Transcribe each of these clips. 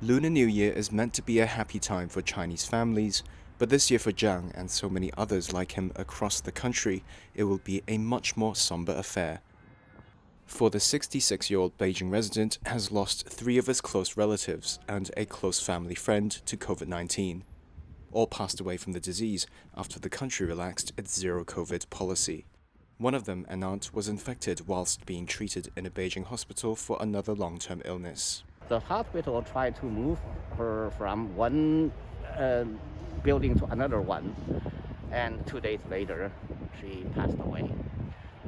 Lunar New Year is meant to be a happy time for Chinese families, but this year for Zhang and so many others like him across the country, it will be a much more somber affair. For the 66-year-old Beijing resident has lost 3 of his close relatives and a close family friend to COVID-19. All passed away from the disease after the country relaxed its zero-COVID policy. One of them, an aunt, was infected whilst being treated in a Beijing hospital for another long-term illness. The hospital tried to move her from one building to another one, and 2 days later, she passed away.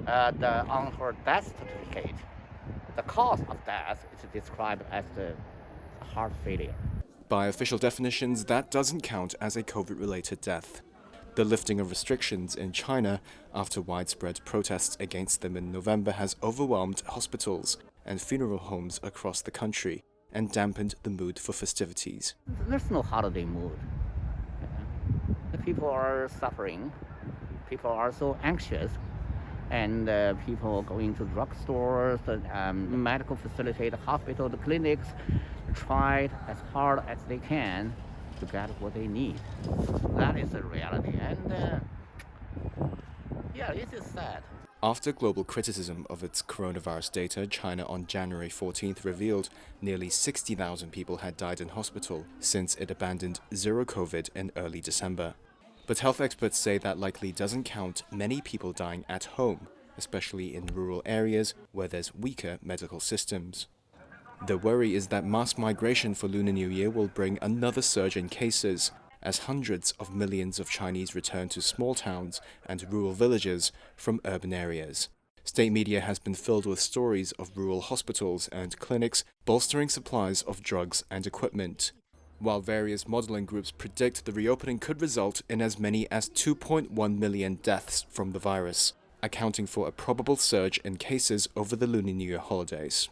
On her death certificate, the cause of death is described as the heart failure. By official definitions, that doesn't count as a COVID-related death. The lifting of restrictions in China after widespread protests against them in November has overwhelmed hospitals and funeral homes across the country and dampened the mood for festivities. There's no holiday mood. The people are suffering. People are so anxious. And people going to drugstores, medical facilities, hospitals, clinics, tried as hard as they can to get what they need. That is the reality. And yeah, it is sad. After global criticism of its coronavirus data, China on January 14th revealed nearly 60,000 people had died in hospital since it abandoned zero COVID in early December. But health experts say that likely doesn't count many people dying at home, especially in rural areas where there's weaker medical systems. The worry is that mass migration for Lunar New Year will bring another surge in cases, as hundreds of millions of Chinese return to small towns and rural villages from urban areas. State media has been filled with stories of rural hospitals and clinics bolstering supplies of drugs and equipment, while various modeling groups predict the reopening could result in as many as 2.1 million deaths from the virus, accounting for a probable surge in cases over the Lunar New Year holidays.